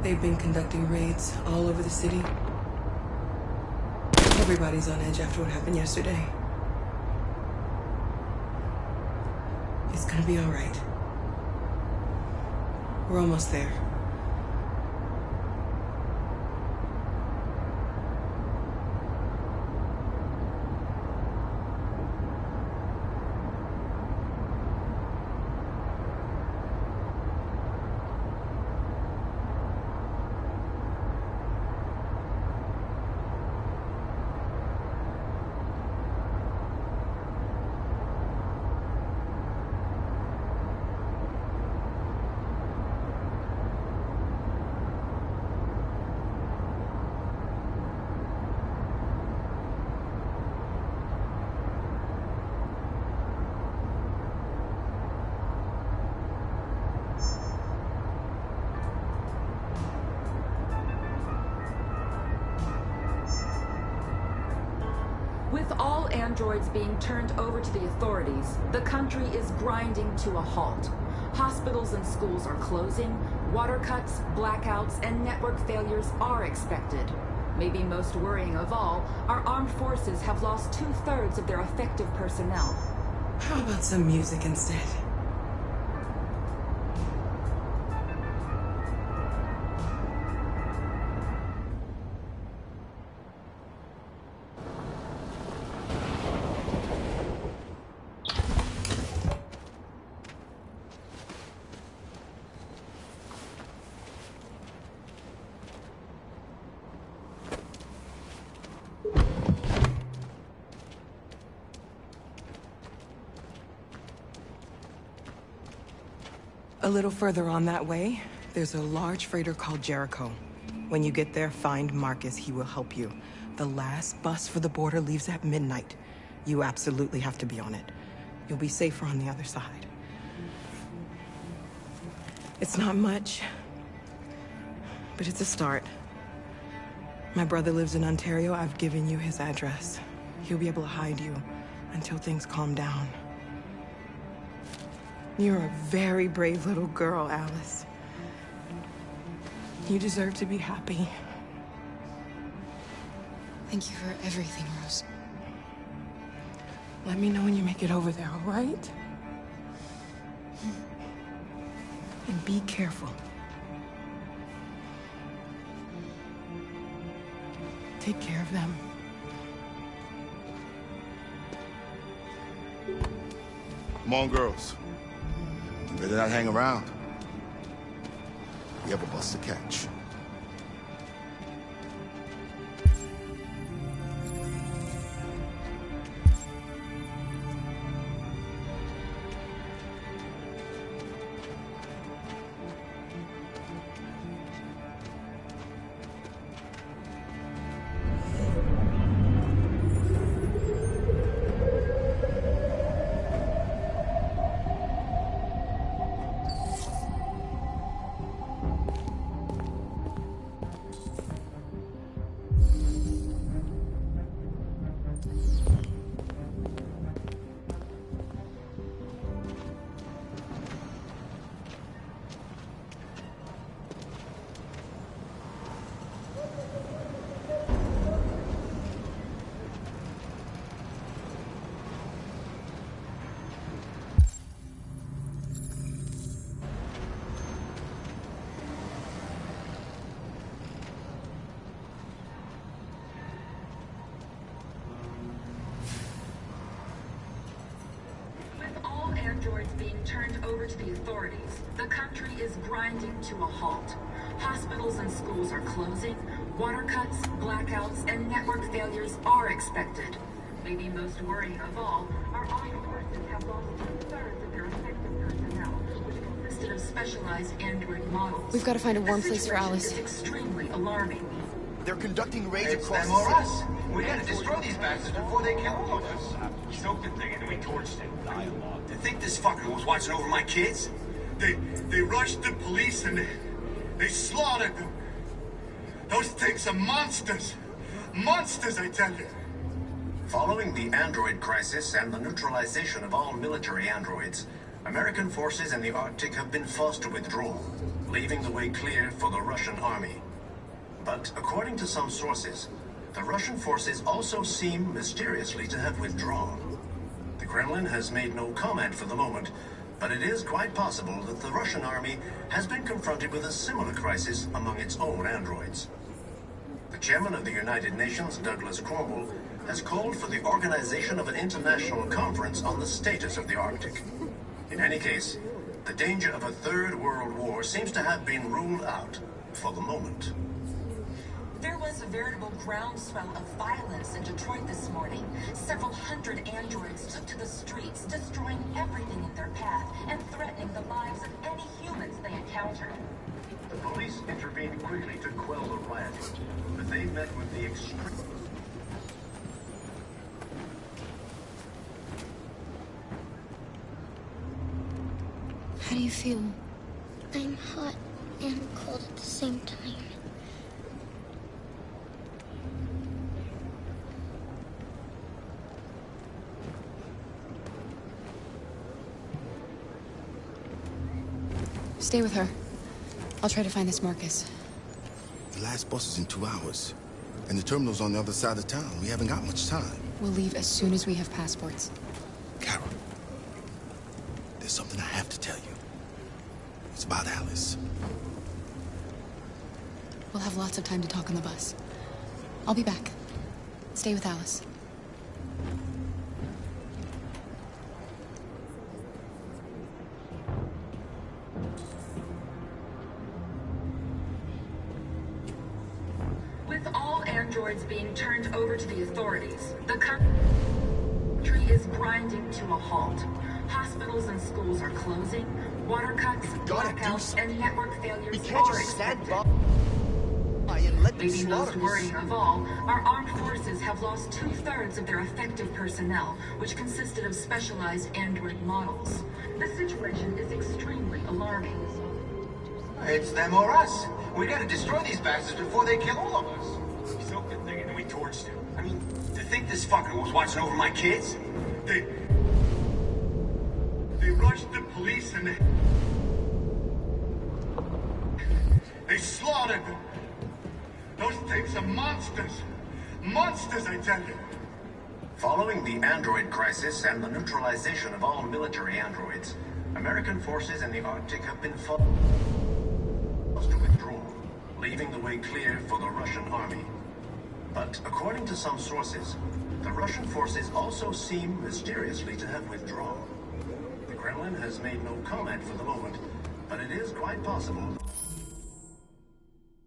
They've been conducting raids all over the city. Everybody's on edge after what happened yesterday. It's gonna be all right. We're almost there. With all androids being turned over to the authorities, the country is grinding to a halt. Hospitals and schools are closing, water cuts, blackouts, and network failures are expected. Maybe most worrying of all, our armed forces have lost 2/3 of their effective personnel. How about some music instead? A little further on that way, there's a large freighter called Jericho. When you get there, find Marcus. He will help you. The last bus for the border leaves at midnight. You absolutely have to be on it. You'll be safer on the other side. It's not much, but it's a start. My brother lives in Ontario. I've given you his address. He'll be able to hide you until things calm down. You're a very brave little girl, Alice. You deserve to be happy. Thank you for everything, Rose. Let me know when you make it over there, all right? And be careful. Take care of them. Come on, girls. You better not hang around. We have a bus to catch. Androids being turned over to the authorities, the country is grinding to a halt. Hospitals and schools are closing, water cuts, blackouts, and network failures are expected. Maybe most worrying of all, our armed forces have lost 2/3 of their effective personnel, which consisted of specialized android models. We've got to find a warm place for Alice. It's extremely alarming. They're conducting raids It's across them the or city. us. We had to destroy these bastards before they kill all of us. We soaked the thing and then we torched it. Dialogue. To think this fucker was watching over my kids? They rushed the police and they slaughtered them. Those things are monsters. Monsters, I tell you. Following the android crisis and the neutralization of all military androids, American forces in the Arctic have been forced to withdraw. leaving the way clear for the Russian army. But according to some sources, the Russian forces also seem mysteriously to have withdrawn. The Kremlin has made no comment for the moment, but it is quite possible that the Russian army has been confronted with a similar crisis among its own androids. The chairman of the United Nations, Douglas Cromwell, has called for the organization of an international conference on the status of the Arctic. In any case, the danger of a third world war seems to have been ruled out for the moment. There was a veritable groundswell of violence in Detroit this morning. Several hundred androids took to the streets, destroying everything in their path and threatening the lives of any humans they encountered. The police intervened quickly to quell the rioting, but they met with the extreme... How do you feel? I'm hot and cold at the same time. Stay with her. I'll try to find this Marcus. The last bus is in 2 hours. And the terminal's on the other side of town. We haven't got much time. We'll leave as soon as we have passports. Carol, there's something I have to tell you. It's about Alice. We'll have lots of time to talk on the bus. I'll be back. Stay with Alice. With all androids being turned over to the authorities, the country is grinding to a halt. Hospitals and schools are closing, water cuts, blackouts, and network failures We can't are just stand expected. by and let them Maybe most slaughter worrying us. of all, our armed forces have lost 2/3 of their effective personnel, which consisted of specialized android models. The situation is extremely alarming. It's them or us. We gotta destroy these bastards before they kill all of us. We soaked the thing and then we torched him. I mean, to think this fucker was watching over my kids? They rushed the police and they slaughtered them. Those things are monsters. Monsters, I tell you. Following the android crisis and the neutralization of all military androids, American forces in the Arctic have been forced to withdraw, leaving the way clear for the Russian army. But according to some sources, the Russian forces also seem mysteriously to have withdrawn. The Kremlin has made no comment for the moment, but it is quite possible